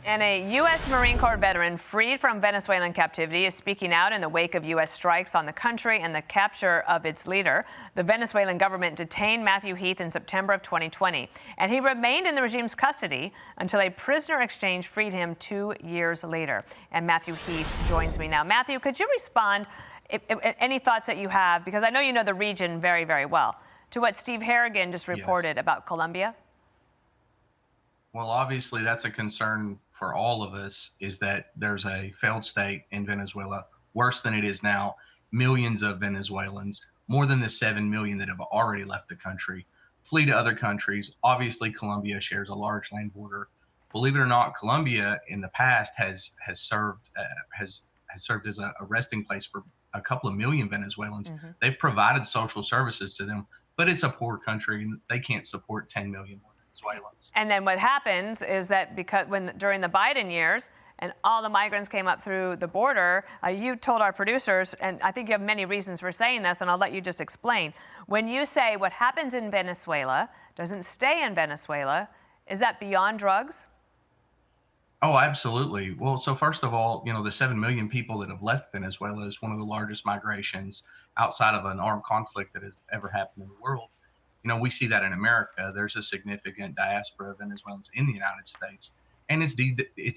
And a U.S. Marine Corps veteran freed from Venezuelan captivity is speaking out in the wake of U.S. strikes on the country and the capture of its leader. The Venezuelan government detained Matthew Heath in September of 2020, and he remained in the regime's custody until a prisoner exchange freed him 2 years later. And Matthew Heath joins me now. Matthew, could you respond, any thoughts that you have, because I know you know the region very, very well, to what Steve Harrigan just reported about Colombia? Well, obviously, that's a concern for all of us, is that there's a failed state in Venezuela, worse than it is now. Millions of Venezuelans, more than the 7 million that have already left the country, flee to other countries. Obviously, Colombia shares a large land border. Believe it or not, Colombia in the past has served as a resting place for a couple of million Venezuelans. They've provided social services to them, but it's a poor country and they can't support 10 million more Venezuelans. And then what happens is that during the Biden years and all the migrants came up through the border, you told our producers, and I think you have many reasons for saying this, and I'll let you just explain. When you say what happens in Venezuela doesn't stay in Venezuela, is that beyond drugs? Oh, absolutely. Well, so first of all, the 7 million people that have left Venezuela is one of the largest migrations outside of an armed conflict that has ever happened in the world. We see that in America. There's a significant diaspora of Venezuelans in the United States, and it's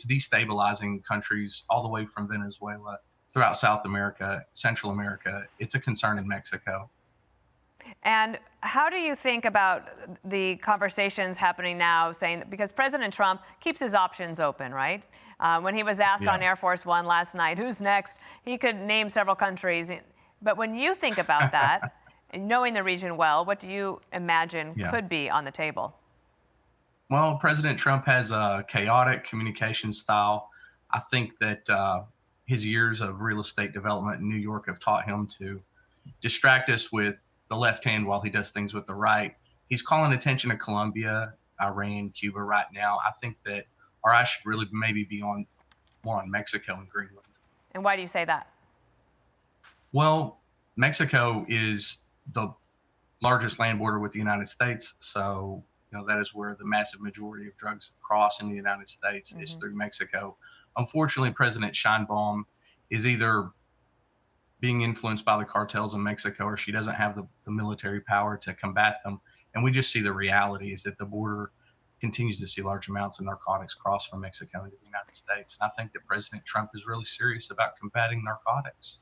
destabilizing countries all the way from Venezuela throughout South America, Central America. It's a concern in Mexico. And how do you think about the conversations happening now, saying, because President Trump keeps his options open, right? When he was asked on Air Force One last night, who's next, he could name several countries. But when you think about that, knowing the region well, what do you imagine could be on the table? Well, President Trump has a chaotic communication style. I think that his years of real estate development in New York have taught him to distract us with the left hand while he does things with the right. He's calling attention to Colombia, Iran, Cuba right now. I think that our eyes should really maybe be more on Mexico and Greenland. And why do you say that? Well, Mexico is the largest land border with the United States. So, that is where the massive majority of drugs cross in the United States is through Mexico. Unfortunately, President Sheinbaum is either being influenced by the cartels in Mexico, or she doesn't have the military power to combat them. And we just see the reality is that the border continues to see large amounts of narcotics cross from Mexico into the United States. And I think that President Trump is really serious about combating narcotics.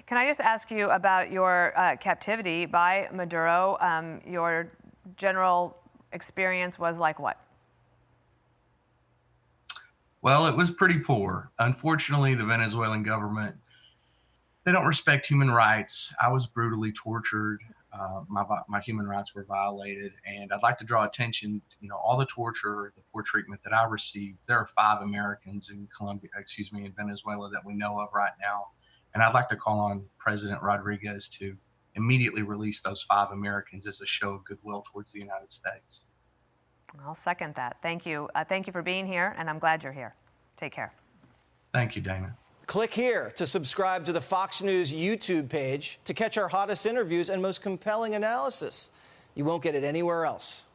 Can I just ask you about your captivity by Maduro? Your general experience was like what? Well, it was pretty poor. Unfortunately, the Venezuelan government, they don't respect human rights. I was brutally tortured. My human rights were violated. And I'd like to draw attention, all the torture, the poor treatment that I received. There are 5 Americans in Venezuela that we know of right now. And I'd like to call on President Rodriguez to immediately release those 5 Americans as a show of goodwill towards the United States. I'll second that. Thank you. Thank you for being here, and I'm glad you're here. Take care. Thank you, Dana. Click here to subscribe to the Fox News YouTube page to catch our hottest interviews and most compelling analysis. You won't get it anywhere else.